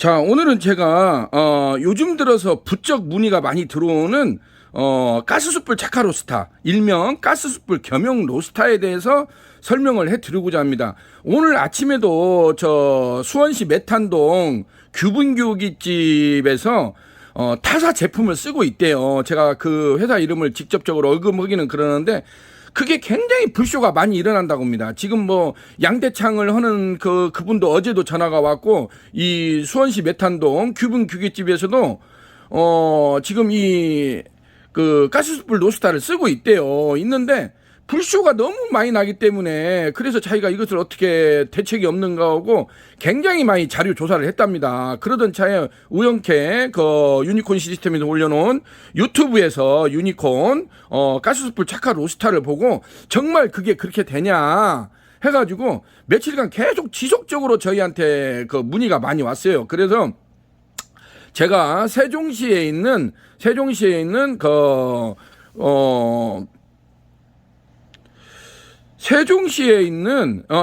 자, 오늘은 제가 요즘 들어서 부쩍 문의가 많이 들어오는 가스숯불 착화 로스타, 일명 가스숯불 겸용 로스타에 대해서 설명을 해드리고자 합니다. 오늘 아침에도 저 수원시 메탄동 규분교기집에서 타사 제품을 쓰고 있대요. 제가 그 회사 이름을 직접적으로 언급하기는 그러는데 그게 굉장히 불쇼가 많이 일어난다고 합니다. 지금 뭐 양대창을 하는 그분도 어제도 전화가 왔고, 이 수원시 메탄동 규분 규기집에서도 지금 이 그 가스숯불 로스타를 쓰고 있대요. 있는데 불쇼가 너무 많이 나기 때문에 그래서 자기가 이것을 어떻게 대책이 없는가 하고 굉장히 많이 자료 조사를 했답니다. 그러던 차에 우연케 그 유니콘 시스템에서 올려놓은 유튜브에서 유니콘 가스숯불 착화 로스타를 보고 정말 그게 그렇게 되냐 해가지고 며칠간 계속 지속적으로 저희한테 그 문의가 많이 왔어요. 그래서 제가 세종시에 있는 세종시에 있는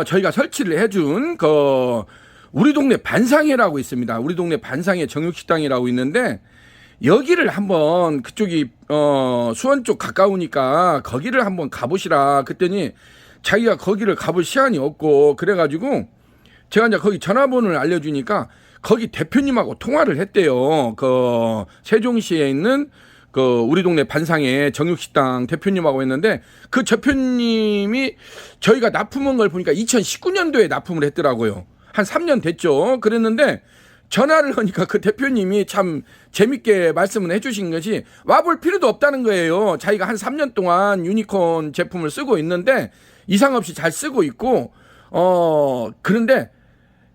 저희가 설치를 해준 우리 동네 반상회라고 있습니다. 우리 동네 반상회 정육식당이라고 있는데 여기를 한번 그쪽이 수원 쪽 가까우니까 거기를 한번 가보시라 그랬더니 자기가 거기를 가볼 시간이 없고 그래가지고 제가 이제 거기 전화번호를 알려주니까 거기 대표님하고 통화를 했대요. 세종시에 있는 우리 동네 반상회 정육식당 대표님하고 했는데 그 대표님이 저희가 납품한 걸 보니까 2019년도에 납품을 했더라고요. 한 3년 됐죠. 그랬는데 전화를 하니까 그 대표님이 참 재밌게 말씀을 해주신 것이 와볼 필요도 없다는 거예요. 자기가 한 3년 동안 유니콘 제품을 쓰고 있는데 이상 없이 잘 쓰고 있고 그런데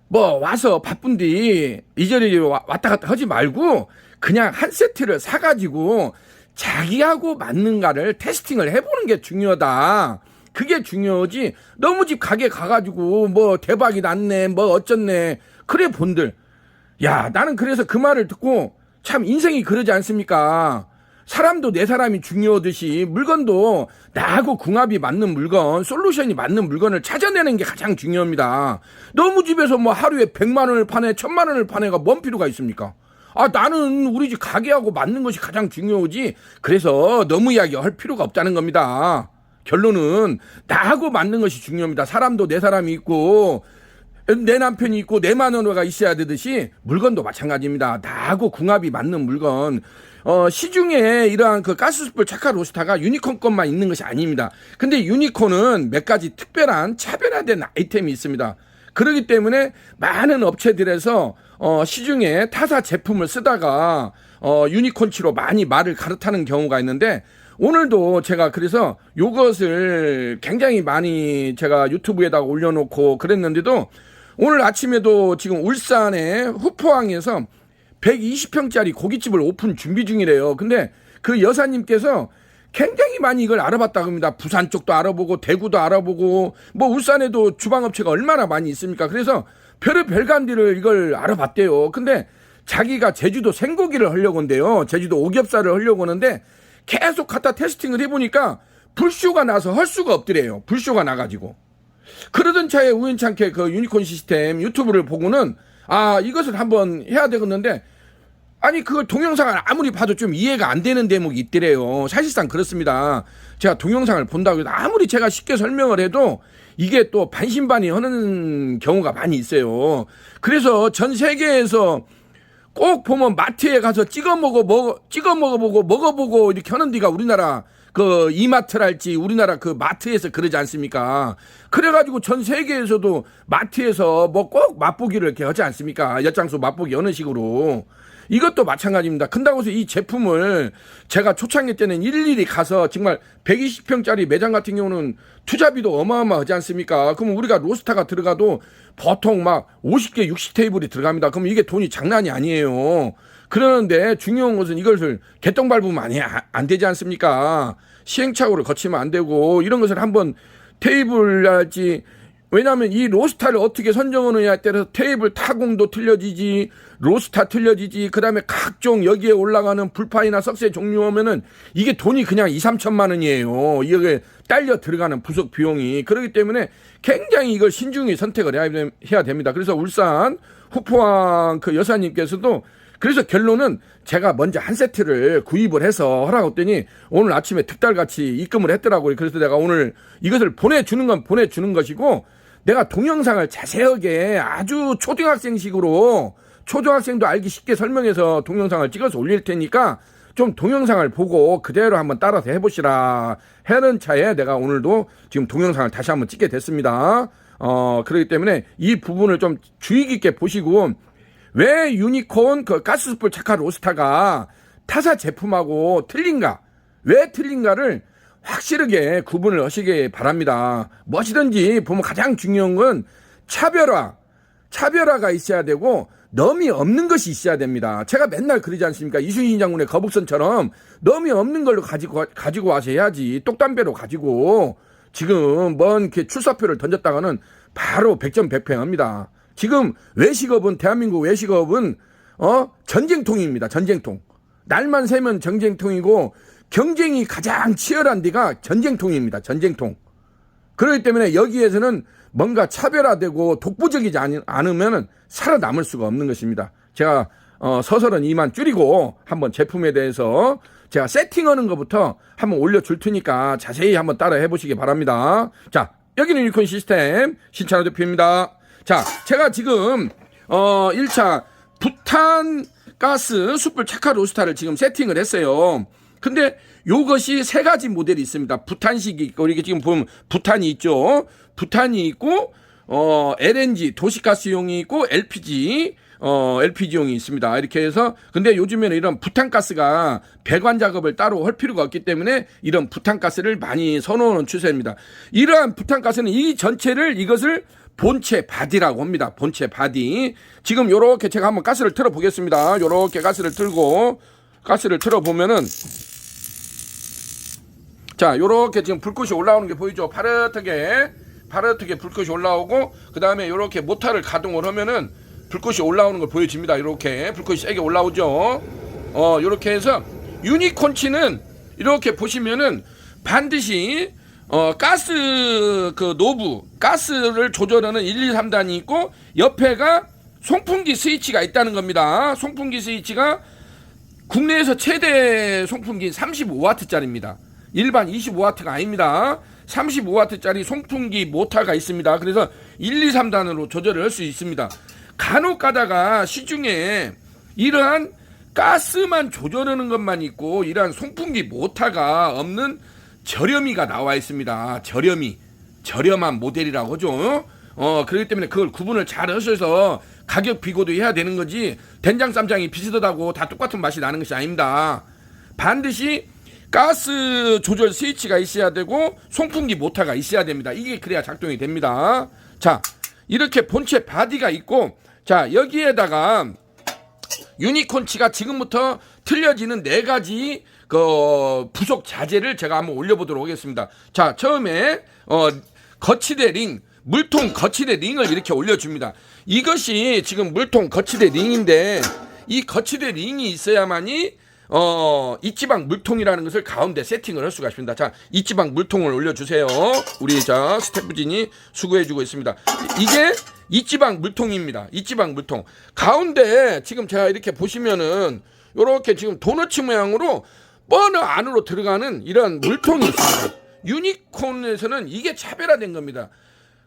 뭐 와서 바쁜디 이저리 왔다 갔다 하지 말고 그냥 한 세트를 사가지고 자기하고 맞는가를 테스팅을 해보는 게 중요하다. 그게 중요하지 너무 집 가게 가가지고 뭐 대박이 났네 뭐 어쩌네 그래 본들. 야, 나는 그래서 그 말을 듣고 참 인생이 그러지 않습니까? 사람도 내 사람이 중요하듯이 물건도 나하고 궁합이 맞는 물건, 솔루션이 맞는 물건을 찾아내는 게 가장 중요합니다. 너무 집에서 뭐 하루에 100만 원을 파네, 1000만 원을 파네가 뭔 필요가 있습니까? 나는 우리 집 가게하고 맞는 것이 가장 중요하지. 그래서 너무 이야기할 필요가 없다는 겁니다. 결론은 나하고 맞는 것이 중요합니다. 사람도 내 사람이 있고 내 남편이 있고 내 마누라가 있어야 되듯이 물건도 마찬가지입니다. 나하고 궁합이 맞는 물건. 시중에 이러한 그 가스숯불 착화 로스타가 유니콘 것만 있는 것이 아닙니다. 근데 유니콘은 몇 가지 특별한 차별화된 아이템이 있습니다. 그렇기 때문에 많은 업체들에서 시중에 타사 제품을 쓰다가 유니콘치로 많이 말을 갈아타는 경우가 있는데 오늘도 제가 그래서 요것을 굉장히 많이 제가 유튜브에다가 올려놓고 그랬는데도 오늘 아침에도 지금 울산의 후포항에서 120평짜리 고깃집을 오픈 준비 중이래요. 근데 그 여사님께서 굉장히 많이 이걸 알아봤다고 합니다. 부산 쪽도 알아보고 대구도 알아보고 뭐 울산에도 주방업체가 얼마나 많이 있습니까? 그래서 별간디를 이걸 알아봤대요. 근데 자기가 제주도 생고기를 하려고 한대요. 제주도 오겹살을 하려고 하는데 계속 갖다 테스팅을 해보니까 불쇼가 나서 할 수가 없더래요. 불쇼가 나가지고. 그러던 차에 우연찮게 그 유니콘 시스템 유튜브를 보고는 이것을 한번 해야 되겠는데 아니 그걸 동영상을 아무리 봐도 좀 이해가 안 되는 대목이 있더래요. 사실상 그렇습니다. 제가 동영상을 본다고 해도 아무리 제가 쉽게 설명을 해도 이게 또 반신반의 하는 경우가 많이 있어요. 그래서 전 세계에서 꼭 보면 마트에 가서 찍어 먹어보고 먹어보고 이렇게 하는 데가 우리나라 그 이마트랄지 우리나라 그 마트에서 그러지 않습니까? 그래가지고 전 세계에서도 마트에서 뭐 꼭 맛보기를 이렇게 하지 않습니까? 엿장수 맛보기 어느 식으로. 이것도 마찬가지입니다. 근다고 해서 이 제품을 제가 초창기 때는 일일이 가서 정말 120평짜리 매장 같은 경우는 투자비도 어마어마하지 않습니까? 그러면 우리가 로스타가 들어가도 보통 막 50개, 60테이블이 들어갑니다. 그러면 이게 돈이 장난이 아니에요. 그러는데 중요한 것은 이것을 개똥 밟으면 안 되지 않습니까? 시행착오를 거치면 안 되고 이런 것을 한번 테이블할지 왜냐하면 이 로스타를 어떻게 선정하느냐에 따라서 테이블 타공도 틀려지지, 로스타 틀려지지, 그 다음에 각종 여기에 올라가는 불판이나 석쇠 종류 오면은 이게 돈이 그냥 2, 3천만 원이에요. 이게 딸려 들어가는 부속 비용이. 그렇기 때문에 굉장히 이걸 신중히 선택을 해야 됩니다. 그래서 울산 후포항 그 여사님께서도 그래서 결론은 제가 먼저 한 세트를 구입을 해서 하라고 했더니 오늘 아침에 특달같이 입금을 했더라고요. 그래서 내가 오늘 이것을 보내주는 건 보내주는 것이고 내가 동영상을 자세하게 아주 초등학생식으로 초등학생도 알기 쉽게 설명해서 동영상을 찍어서 올릴 테니까 좀 동영상을 보고 그대로 한번 따라서 해보시라 하는 차에 내가 오늘도 지금 동영상을 다시 한번 찍게 됐습니다. 그렇기 때문에 이 부분을 좀 주의 깊게 보시고 왜 유니콘 그 가스숯불 착화 로스타가 타사 제품하고 틀린가? 왜 틀린가를 확실하게 구분을 하시기 바랍니다. 무엇이든지 보면 가장 중요한 건 차별화가 있어야 되고 넘이 없는 것이 있어야 됩니다. 제가 맨날 그러지 않습니까? 이순신 장군의 거북선처럼 넘이 없는 걸로 가지고 와서 해야지. 똑담배로 가지고 지금 먼 이렇게 출사표를 던졌다가는 바로 100점 100패합니다. 지금 외식업은 대한민국 외식업은 전쟁통입니다. 전쟁통. 날만 새면 전쟁통이고 경쟁이 가장 치열한 데가 전쟁통입니다. 전쟁통. 그렇기 때문에 여기에서는 뭔가 차별화되고 독보적이지 않으면 살아남을 수가 없는 것입니다. 제가 서설은 이만 줄이고 한번 제품에 대해서 제가 세팅하는 것부터 한번 올려줄 테니까 자세히 한번 따라 해보시기 바랍니다. 자, 여기는 유니콘 시스템 신찬호 대표입니다. 자, 제가 지금 1차 부탄 가스 숯불 착화 로스타를 지금 세팅을 했어요. 근데 요것이 세 가지 모델이 있습니다. 부탄식이 있고, 이렇게 지금 보면 부탄이 있죠. 부탄이 있고, LNG, 도시가스용이 있고, LPG용이 있습니다. 이렇게 해서, 근데 요즘에는 이런 부탄가스가 배관 작업을 따로 할 필요가 없기 때문에 이런 부탄가스를 많이 선호하는 추세입니다. 이러한 부탄가스는 이 전체를 이것을 본체 바디라고 합니다. 본체 바디. 지금 요렇게 제가 한번 가스를 틀어 보겠습니다. 요렇게 가스를 틀고, 가스를 틀어 보면은, 자, 요렇게 지금 불꽃이 올라오는 게 보이죠? 파릇하게 불꽃이 올라오고, 그 다음에 요렇게 모터를 가동을 하면은 불꽃이 올라오는 걸 보여집니다. 요렇게 불꽃이 세게 올라오죠? 요렇게 해서 유니콘치는 이렇게 보시면은 반드시 가스 그 노브, 가스를 조절하는 1, 2, 3단이 있고, 옆에가 송풍기 스위치가 있다는 겁니다. 송풍기 스위치가 국내에서 최대 송풍기 35W짜리입니다. 일반 25W가 아닙니다. 35W짜리 송풍기 모터가 있습니다. 그래서 1, 2, 3단으로 조절을 할 수 있습니다. 간혹 가다가 시중에 이러한 가스만 조절하는 것만 있고 이러한 송풍기 모터가 없는 저렴이가 나와 있습니다. 저렴한 모델이라고 하죠. 그렇기 때문에 그걸 구분을 잘 하셔서 가격 비교도 해야 되는 거지, 된장 쌈장이 비슷하다고 다 똑같은 맛이 나는 것이 아닙니다. 반드시 가스 조절 스위치가 있어야 되고 송풍기 모터가 있어야 됩니다. 이게 그래야 작동이 됩니다. 자, 이렇게 본체 바디가 있고, 자, 여기에다가 유니콘치가 지금부터 틀려지는 4가지 그 부속 자재를 제가 한번 올려보도록 하겠습니다. 자, 처음에 거치대 링, 물통 거치대 링을 이렇게 올려줍니다. 이것이 지금 물통 거치대 링인데, 이 거치대 링이 있어야만이 이지방 물통이라는 것을 가운데 세팅을 할 수가 있습니다. 자, 이지방 물통을 올려주세요. 우리 스태프진이 수고해주고 있습니다. 이게 이지방 물통입니다. 이지방 물통 가운데 지금 제가 이렇게 보시면은 요렇게 지금 도너츠 모양으로 버너 안으로 들어가는 이런 물통이 있습니다. 유니콘에서는 이게 차별화된 겁니다.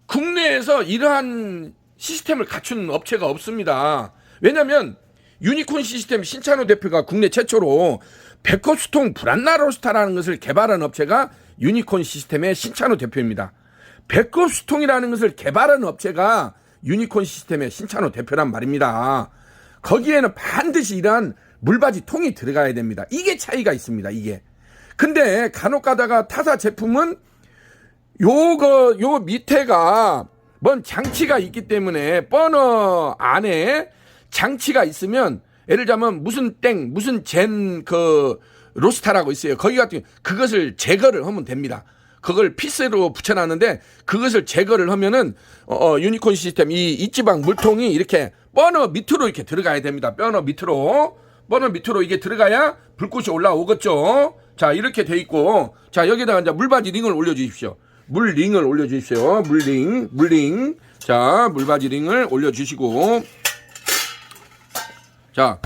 국내에서 이러한 시스템을 갖춘 업체가 없습니다. 왜냐하면 유니콘 시스템 신찬호 대표가 국내 최초로 백호수통 브란나 로스타라는 것을 개발한 업체가 유니콘 시스템의 신찬호 대표입니다. 백호수통이라는 것을 개발한 업체가 유니콘 시스템의 신찬호 대표란 말입니다. 거기에는 반드시 이러한 물받이 통이 들어가야 됩니다. 이게 차이가 있습니다. 이게. 근데 간혹 가다가 타사 제품은 요 밑에가 뭔 장치가 있기 때문에 버너 안에 장치가 있으면, 예를 들자면 무슨 젠 로스타라고 있어요. 거기 같은 그것을 제거를 하면 됩니다. 그걸 피스로 붙여놨는데 그것을 제거를 하면은 유니콘 시스템 이 입지방 물통이 이렇게 버너 밑으로 이렇게 들어가야 됩니다. 버너 밑으로 이게 들어가야 불꽃이 올라오겠죠. 자, 이렇게 돼 있고, 자, 여기다가 이제 물바지 링을 올려주십시오. 물링을 올려주십시오. 물링. 자, 물바지 링을 올려주시고, 자,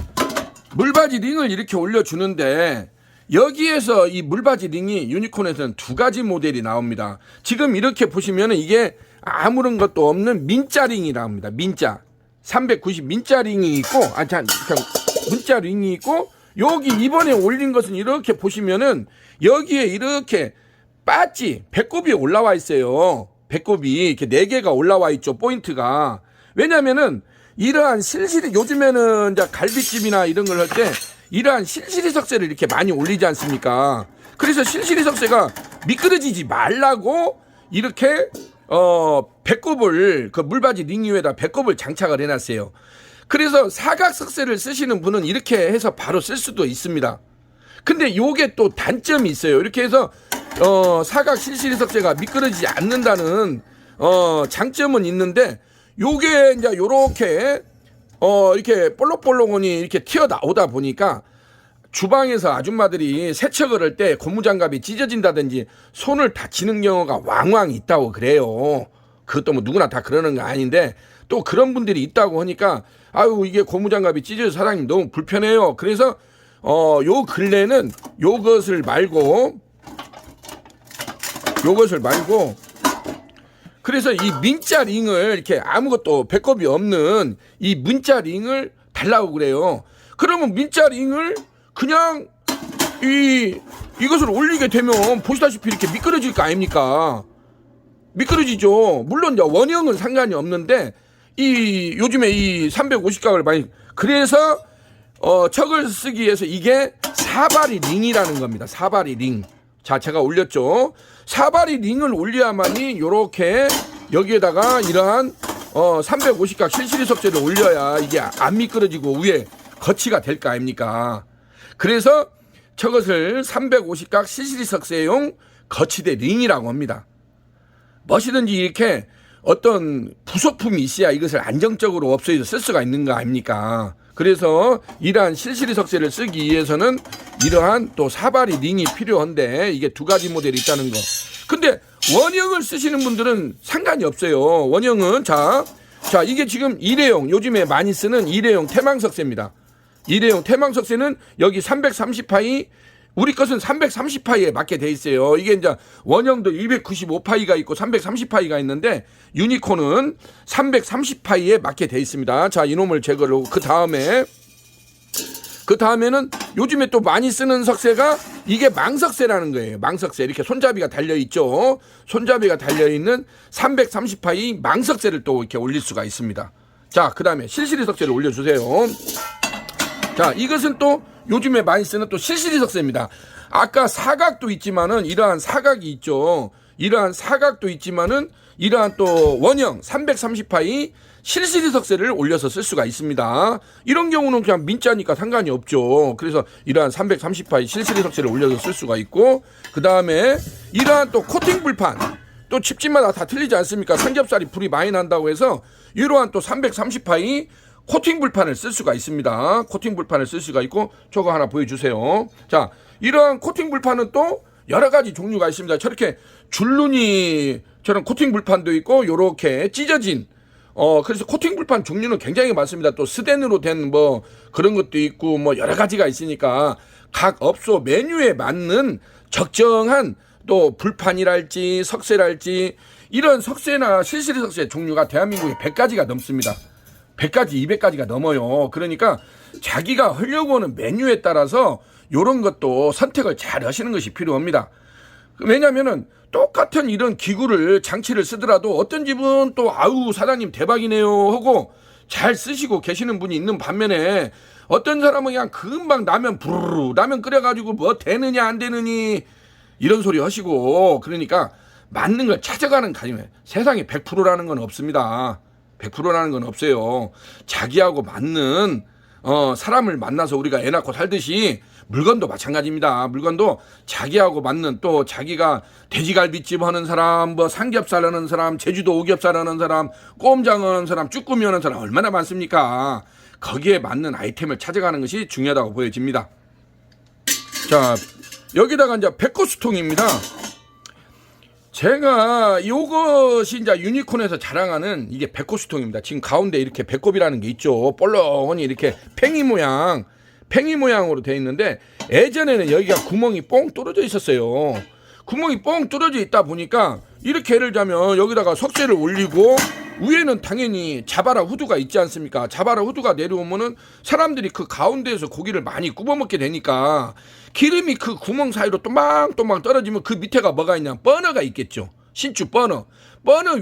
물바지 링을 이렇게 올려주는데, 여기에서 이 물바지 링이 유니콘에서는 두 가지 모델이 나옵니다. 지금 이렇게 보시면은 이게 아무런 것도 없는 민자 링이라고 합니다. 민자. 390 민자 링이 있고, 문자 링이 있고, 여기 이번에 올린 것은 이렇게 보시면은 여기에 이렇게 빠지 배꼽이 올라와 있어요. 배꼽이 이렇게 4개가 올라와 있죠. 포인트가. 왜냐면은 이러한 실시리 요즘에는 이제 갈비찜이나 이런 걸 할 때 이러한 실시리 석쇠를 이렇게 많이 올리지 않습니까? 그래서 실시리 석쇠가 미끄러지지 말라고 이렇게 배꼽을 그 물바지 링 위에다 배꼽을 장착을 해놨어요. 그래서 사각 석쇠를 쓰시는 분은 이렇게 해서 바로 쓸 수도 있습니다. 근데 요게 또 단점이 있어요. 이렇게 해서 사각 실시리 석쇠가 미끄러지지 않는다는 장점은 있는데 요게 이제 요렇게 이렇게 볼록볼록하니 이렇게 튀어나오다 보니까 주방에서 아줌마들이 세척을 할 때 고무장갑이 찢어진다든지 손을 다치는 경우가 왕왕 있다고 그래요. 그것도 뭐 누구나 다 그러는 거 아닌데 또 그런 분들이 있다고 하니까 아유 이게 고무장갑이 찢어져 사장님 너무 불편해요. 그래서 요 근래는 요것을 말고 그래서 이 민자 링을 이렇게 아무것도 배꼽이 없는 이 민자 링을 달라고 그래요. 그러면 민자 링을 그냥 이것을 올리게 되면 보시다시피 이렇게 미끄러질 거 아닙니까? 미끄러지죠. 물론 이제 원형은 상관이 없는데 요즘에 이 350각을 많이 그래서 척을 쓰기 위해서 이게 사바리 링이라는 겁니다. 사바리 링. 자, 제가 올렸죠. 사바리 링을 올려야만이 요렇게 여기에다가 이러한 350각 실시리 석쇠를 올려야 이게 안 미끄러지고 위에 거치가 될 거 아닙니까? 그래서 저것을 350각 실시리 석쇠용 거치대 링이라고 합니다. 무엇이든지 이렇게 어떤 부속품이 있어야 이것을 안정적으로 업소에서 쓸 수가 있는 거 아닙니까? 그래서 이러한 실시리 석쇠를 쓰기 위해서는 이러한 또 사바리 링이 필요한데 이게 두 가지 모델이 있다는 거. 근데 원형을 쓰시는 분들은 상관이 없어요. 원형은 자 이게 지금 일회용 요즘에 많이 쓰는 일회용 태망석쇠입니다. 일회용 태망석쇠는 여기 330파이 우리 것은 330파이에 맞게 돼 있어요. 이게 이제 원형도 295파이가 있고 330파이가 있는데 유니콘은 330파이에 맞게 돼 있습니다. 자, 이놈을 제거를 하고 그 다음에는 요즘에 또 많이 쓰는 석쇠가 이게 망석쇠라는 거예요. 망석쇠 이렇게 손잡이가 달려 있죠. 손잡이가 달려 있는 330파이 망석쇠를 또 이렇게 올릴 수가 있습니다. 자, 그 다음에 실시리 석쇠를 올려주세요. 자, 이것은 또 요즘에 많이 쓰는 또 실시리 석쇠입니다. 아까 사각도 있지만은 이러한 사각이 있죠. 이러한 사각도 있지만은 이러한 또 원형 330파이 실시리 석쇠를 올려서 쓸 수가 있습니다. 이런 경우는 그냥 민자니까 상관이 없죠. 그래서 이러한 330파이 실시리 석쇠를 올려서 쓸 수가 있고 그 다음에 이러한 또 코팅 불판 또 집집마다 다 틀리지 않습니까? 삼겹살이 불이 많이 난다고 해서 이러한 또 330파이 코팅 불판을 쓸 수가 있습니다. 코팅 불판을 쓸 수가 있고 저거 하나 보여주세요. 자, 이러한 코팅 불판은 또 여러 가지 종류가 있습니다. 저렇게 줄눈이 저런 코팅 불판도 있고 요렇게 찢어진 그래서 코팅 불판 종류는 굉장히 많습니다. 또 스텐으로 된 뭐 그런 것도 있고 뭐 여러 가지가 있으니까 각 업소 메뉴에 맞는 적정한 또 불판이랄지 석쇠랄지 이런 석쇠나 실시리 석쇠 종류가 대한민국에 100가지가 넘습니다. 100가지, 200가지가 넘어요. 그러니까 자기가 하려고 하는 메뉴에 따라서 이런 것도 선택을 잘 하시는 것이 필요합니다. 왜냐면은 똑같은 이런 기구를 장치를 쓰더라도 어떤 집은 또 아우 사장님 대박이네요 하고 잘 쓰시고 계시는 분이 있는 반면에 어떤 사람은 그냥 금방 라면 부르르 라면 끓여가지고 뭐 되느냐 안 되느니 이런 소리 하시고 그러니까 맞는 걸 찾아가는 가지면 세상에 100%라는 건 없습니다. 100%라는 건 없어요. 자기하고 맞는 사람을 만나서 우리가 애 낳고 살듯이 물건도 마찬가지입니다. 물건도 자기하고 맞는, 또 자기가 돼지갈비집 하는 사람, 뭐 삼겹살 하는 사람, 제주도 오겹살 하는 사람, 꼼장 하는 사람, 쭈꾸미 하는 사람 얼마나 많습니까? 거기에 맞는 아이템을 찾아가는 것이 중요하다고 보여집니다. 자, 여기다가 이제 백코스통입니다. 제가 요것이 이제 유니콘에서 자랑하는 이게 백코스통입니다. 지금 가운데 이렇게 배꼽이라는 게 있죠. 볼렁하니 이렇게 팽이 모양으로 되어 있는데, 예전에는 여기가 구멍이 뻥 뚫어져 있었어요. 구멍이 뻥 뚫어져 있다 보니까 이렇게 예를 들자면 여기다가 석쇠를 올리고 위에는 당연히 자바라 후드가 있지 않습니까? 자바라 후드가 내려오면은 사람들이 그 가운데에서 고기를 많이 구워 먹게 되니까 기름이 그 구멍 사이로 또망또망 떨어지면 그 밑에가 뭐가 있냐? 버너가 있겠죠. 신축 버너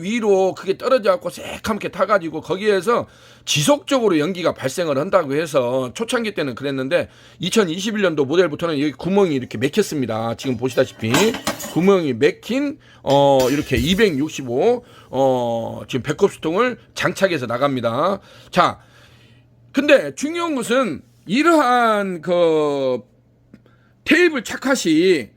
위로 그게 떨어져 갖고 새카맣게 타가지고 거기에서 지속적으로 연기가 발생을 한다고 해서 초창기 때는 그랬는데 2021년도 모델부터는 여기 구멍이 이렇게 맥혔습니다. 지금 보시다시피 구멍이 맥힌 이렇게 265 지금 배꼽수통을 장착해서 나갑니다. 자, 근데 중요한 것은 이러한 그 테이블 착화식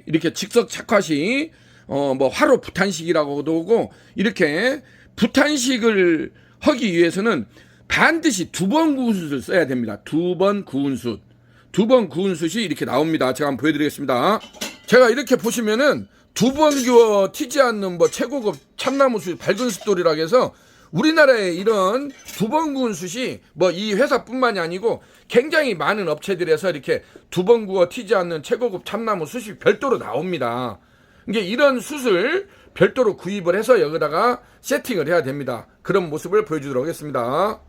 이렇게 직석 착화식 뭐 화로 부탄식이라고도 하고, 이렇게 부탄식을 하기 위해서는 반드시 2번 구운 숯을 써야 됩니다. 2번 구운 숯. 2번 구운 숯이 이렇게 나옵니다. 제가 한번 보여드리겠습니다. 제가 이렇게 보시면은 2번 구워 튀지 않는 뭐 최고급 참나무 숯 밝은 숯돌이라고 해서 우리나라에 이런 2번 구운 숯이 뭐 이 회사뿐만이 아니고 굉장히 많은 업체들에서 이렇게 2번 구워 튀지 않는 최고급 참나무 숯이 별도로 나옵니다. 이게 이런 숯을 별도로 구입을 해서 여기다가 세팅을 해야 됩니다. 그런 모습을 보여주도록 하겠습니다.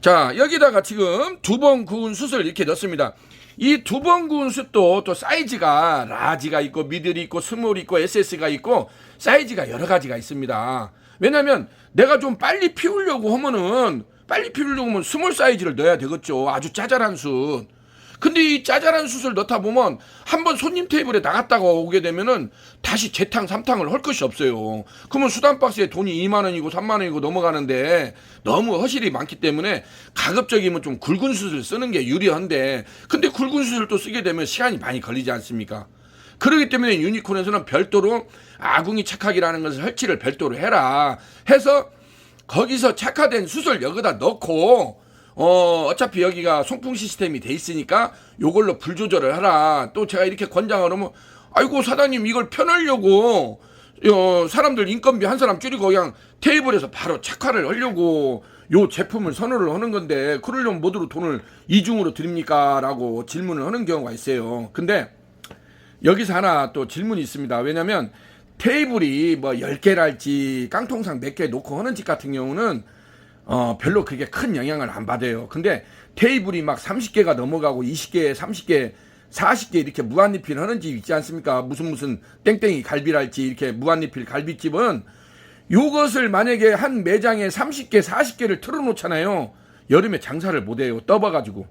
자, 여기다가 지금 2번 구운 숯을 이렇게 넣습니다. 이 2번 구운 숯도 또 사이즈가 라지가 있고 미들이 있고 스몰이 있고 SS가 있고 사이즈가 여러 가지가 있습니다. 왜냐면 내가 좀 빨리 피우려고 하면 스몰 사이즈를 넣어야 되겠죠. 아주 짜잘한 숯. 근데 이 짜잘한 숯을 넣다 보면 한번 손님 테이블에 나갔다가 오게 되면은 다시 재탕 3탕을 할 것이 없어요. 그러면 수단 박스에 돈이 2만 원이고 3만 원이고 넘어가는데 너무 허실이 많기 때문에 가급적이면 좀 굵은 숯을 쓰는 게 유리한데, 근데 굵은 숯을 또 쓰게 되면 시간이 많이 걸리지 않습니까? 그렇기 때문에 유니콘에서는 별도로 아궁이 착화기라는 것을 설치를 별도로 해라 해서 거기서 착화된 숯을 여기다 넣고 어차피 여기가 송풍 시스템이 돼 있으니까 요걸로 불 조절을 하라. 또 제가 이렇게 권장을 하면, 아이고 사장님 이걸 펴놓으려고 사람들 인건비 한 사람 줄이고 그냥 테이블에서 바로 착화를 하려고 요 제품을 선호를 하는 건데 그러려면 뭐로 돈을 이중으로 드립니까? 라고 질문을 하는 경우가 있어요. 근데 여기서 하나 또 질문이 있습니다. 왜냐면 테이블이 뭐 10개랄지 깡통상 몇 개 놓고 하는 집 같은 경우는 별로 그게 큰 영향을 안 받아요. 근데 테이블이 막 30개가 넘어가고 20개, 30개, 40개 이렇게 무한리필 하는 집 있지 않습니까? 무슨 땡땡이 갈비랄지 이렇게 무한리필 갈비집은 요것을 만약에 한 매장에 30개, 40개를 틀어놓잖아요. 여름에 장사를 못해요. 떠봐가지고.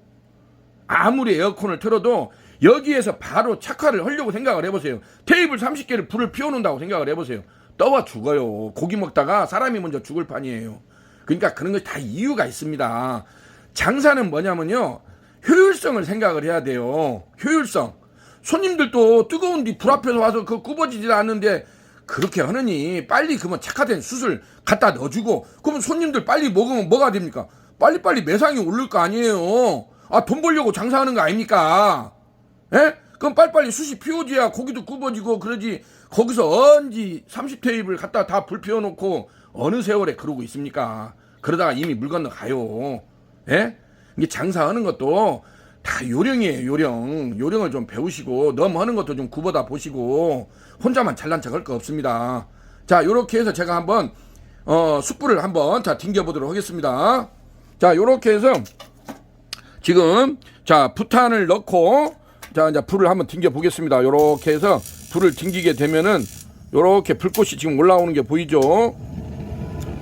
아무리 에어컨을 틀어도 여기에서 바로 착화를 하려고 생각을 해보세요. 테이블 30개를 불을 피워놓는다고 생각을 해보세요. 떠봐 죽어요. 고기 먹다가 사람이 먼저 죽을 판이에요. 그러니까 그런 거 다 이유가 있습니다. 장사는 뭐냐면요, 효율성을 생각을 해야 돼요. 효율성. 손님들도 뜨거운 뒤 불 앞에서 와서 그 굽어지질 않는데 그렇게 하느니 빨리 그러면 착화된 숯을 갖다 넣어주고, 그러면 손님들 빨리 먹으면 뭐가 됩니까? 빨리빨리 매상이 오를 거 아니에요. 아, 돈 벌려고 장사하는 거 아닙니까? 예? 그럼 빨리빨리 숯이 피워져야 고기도 굽어지고 그러지. 거기서 언제 30테이블 갖다 다 불 피워놓고 어느 세월에 그러고 있습니까? 그러다가 이미 물 건너 가요. 예? 이게 장사하는 것도 다 요령이에요. 요령을 좀 배우시고 너무 하는 것도 좀 굽어다 보시고 혼자만 잘난 척 할 거 없습니다. 자, 요렇게 해서 제가 한번 숯불을 한번 튕겨 보도록 하겠습니다. 자, 요렇게 해서 지금 자 부탄을 넣고 자 이제 불을 한번 튕겨 보겠습니다. 요렇게 해서 불을 튕기게 되면은 요렇게 불꽃이 지금 올라오는 게 보이죠?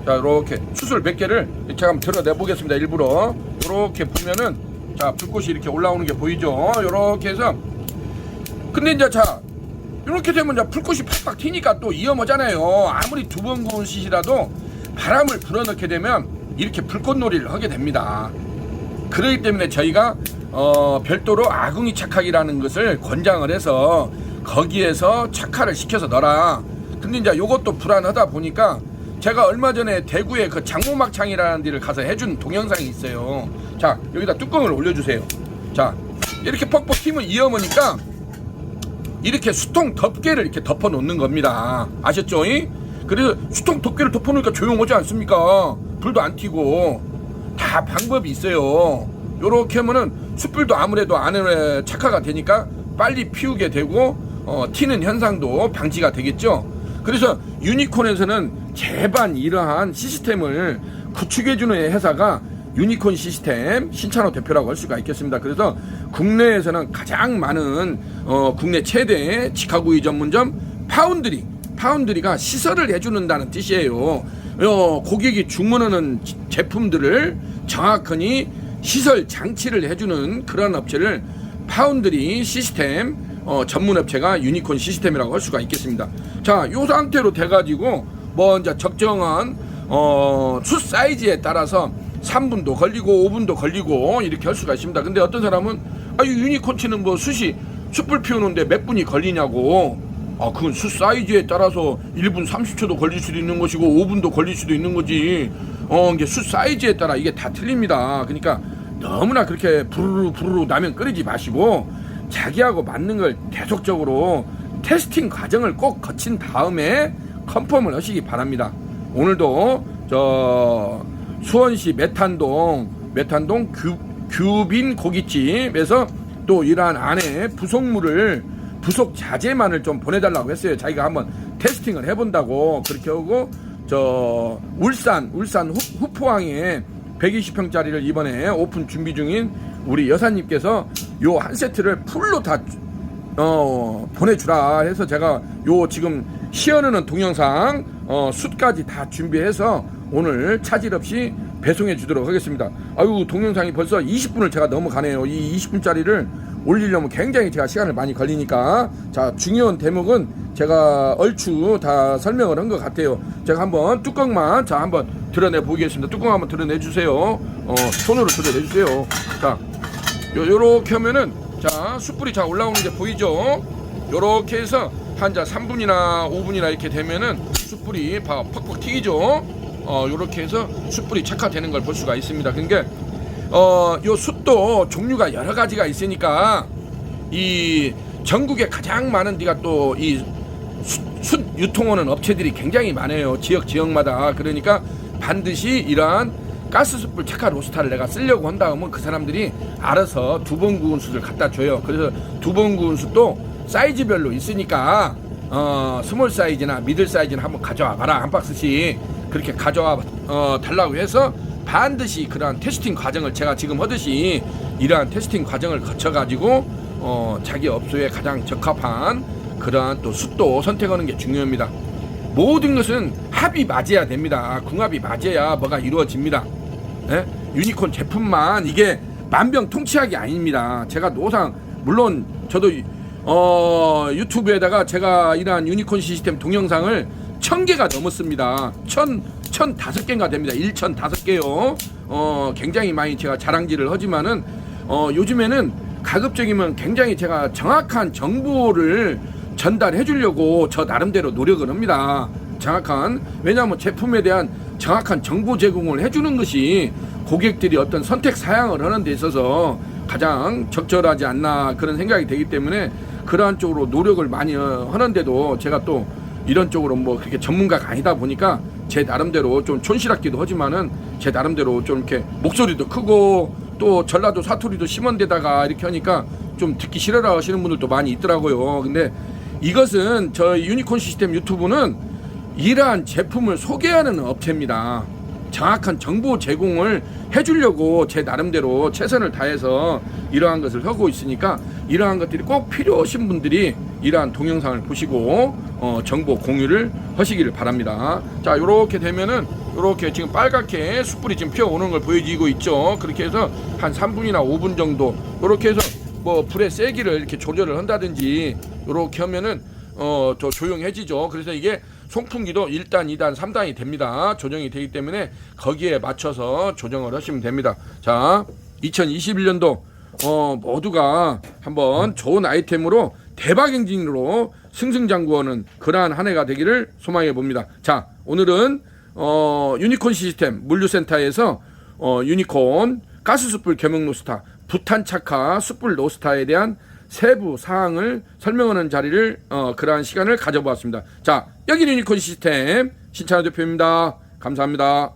자, 요렇게 숯을 몇 개를 제가 한번 드러내 보겠습니다. 일부러 요렇게 보면은 자 불꽃이 이렇게 올라오는 게 보이죠? 요렇게 해서 근데 이제 자 요렇게 되면 이제 불꽃이 팍팍 튀니까 또 위험하잖아요. 아무리 2번 구운 숯이라도 바람을 불어넣게 되면 이렇게 불꽃놀이를 하게 됩니다. 그렇기 때문에 저희가 별도로 아궁이 착화기라는 것을 권장을 해서 거기에서 착화를 시켜서 넣어라. 근데 이제 요것도 불안하다 보니까 제가 얼마 전에 대구에 그 장모막창이라는 데를 가서 해준 동영상이 있어요. 자, 여기다 뚜껑을 올려주세요. 자, 이렇게 퍽퍽 튀면 이어머니까 이렇게 수통 덮개를 이렇게 덮어 놓는 겁니다. 아셨죠? 그래서 수통 덮개를 덮어 놓으니까 조용하지 않습니까? 불도 안 튀고. 다 방법이 있어요. 요렇게 하면은 숯불도 아무래도 안에 착화가 되니까 빨리 피우게 되고 튀는 현상도 방지가 되겠죠. 그래서 유니콘에서는 제반 이러한 시스템을 구축해주는 회사가 유니콘 시스템 신찬호 대표라고 할 수가 있겠습니다. 그래서 국내에서는 가장 많은 국내 최대 직화구이 전문점 파운드리가 시설을 해주는다는 뜻이에요. 고객이 주문하는 제품들을 정확히 시설 장치를 해주는 그런 업체를 파운드리 시스템 전문 업체가 유니콘 시스템이라고 할 수가 있겠습니다. 자, 요 상태로 돼가지고 이제 적정한 숯 사이즈에 따라서 3분도 걸리고 5분도 걸리고 이렇게 할 수가 있습니다. 근데 어떤 사람은 이 유니콘치는 뭐 숯불 피우는데 몇 분이 걸리냐고. 그건 숯 사이즈에 따라서 1분 30초도 걸릴 수도 있는 것이고 5분도 걸릴 수도 있는 거지. 이게 숯 사이즈에 따라 이게 다 틀립니다. 그러니까 너무나 그렇게 부르르 라면 끓이지 마시고 자기하고 맞는 걸 계속적으로 테스팅 과정을 꼭 거친 다음에 컨펌을 하시기 바랍니다. 오늘도 수원시 메탄동 규빈 고깃집에서 또 이러한 안에 부속 자재만을 좀 보내달라고 했어요. 자기가 한번 테스팅을 해본다고. 그렇게 하고 울산 후포항에 120평짜리를 이번에 오픈 준비 중인 우리 여사님께서 요 한 세트를 풀로 다 보내주라 해서 제가 요 지금 시연하는 동영상 숯까지 다 준비해서 오늘 차질 없이 배송해 주도록 하겠습니다. 동영상이 벌써 20분을 제가 넘어가네요. 이 20분짜리를 올리려면 굉장히 제가 시간을 많이 걸리니까. 자, 중요한 대목은 제가 얼추 다 설명을 한 것 같아요. 제가 한번 뚜껑만 한번 드러내 보겠습니다. 뚜껑 한번 드러내 주세요. 손으로 드러내 주세요. 자, 요렇게 하면은 자, 숯불이 자 올라오는 게 보이죠? 요렇게 해서 한 3분이나 5분이나 이렇게 되면은 숯불이 팍팍 튀기죠? 요렇게 해서 숯불이 착화되는 걸 볼 수가 있습니다. 그러니까 요 숯도 종류가 여러 가지가 있으니까 이 전국에 가장 많은 데가 또 이 숯 유통하는 업체들이 굉장히 많아요. 지역마다. 그러니까 반드시 이러한 가스 숯불 착화 로스타를 내가 쓰려고 한다면 그 사람들이 알아서 2번 구운 숯을 갖다 줘요. 그래서 2번 구운 숯도 사이즈별로 있으니까 스몰 사이즈나 미들 사이즈나 한번 가져와 봐라. 한 박스씩 그렇게 가져와 달라고 해서 반드시 그러한 테스팅 과정을 제가 지금 하듯이 이러한 테스팅 과정을 거쳐가지고 자기 업소에 가장 적합한 그러한 또 숯도 선택하는 게 중요합니다. 모든 것은 합이 맞아야 됩니다. 궁합이 맞아야 뭐가 이루어집니다. 예? 유니콘 제품만 이게 만병통치약이 아닙니다. 제가 노상 물론 저도 유튜브에다가 제가 이러한 유니콘 시스템 동영상을 1000개가 넘었습니다. 1005개인가 됩니다. 1005개요. 굉장히 많이 제가 자랑질을 하지만은 요즘에는 가급적이면 굉장히 제가 정확한 정보를 전달해 주려고 저 나름대로 노력을 합니다. 왜냐하면 제품에 대한 정확한 정보 제공을 해주는 것이 고객들이 어떤 선택 사양을 하는 데 있어서 가장 적절하지 않나 그런 생각이 되기 때문에 그러한 쪽으로 노력을 많이 하는데도 제가 또 이런 쪽으로 뭐 그렇게 전문가가 아니다 보니까 제 나름대로 좀 촌스럽기도 하지만은 제 나름대로 좀 이렇게 목소리도 크고 또 전라도 사투리도 심한 데다가 이렇게 하니까 좀 듣기 싫어라 하시는 분들도 많이 있더라고요. 근데 이것은 저 유니콘 시스템 유튜브는 이러한 제품을 소개하는 업체입니다. 정확한 정보 제공을 해주려고 제 나름대로 최선을 다해서 이러한 것을 하고 있으니까 이러한 것들이 꼭 필요하신 분들이 이러한 동영상을 보시고 정보 공유를 하시기를 바랍니다. 자, 요렇게 되면은 요렇게 지금 빨갛게 숯불이 지금 피어오는 걸 보여지고 있죠. 그렇게 해서 한 3분이나 5분 정도 요렇게 해서 뭐 불의 세기를 이렇게 조절을 한다든지 요렇게 하면은 더 조용해지죠. 그래서 이게 송풍기도 1단, 2단, 3단이 됩니다. 조정이 되기 때문에 거기에 맞춰서 조정을 하시면 됩니다. 자, 2021년도 모두가 한번 좋은 아이템으로 대박 행진으로 승승장구하는 그러한 한 해가 되기를 소망해 봅니다. 자, 오늘은 유니콘 시스템 물류센터에서 유니콘 가스숯불 겸용 노스타, 부탄착화 숯불 노스타에 대한 세부 사항을 설명하는 자리를 그러한 시간을 가져보았습니다. 자, 여기 유니콘 시스템 신찬호 대표입니다. 감사합니다.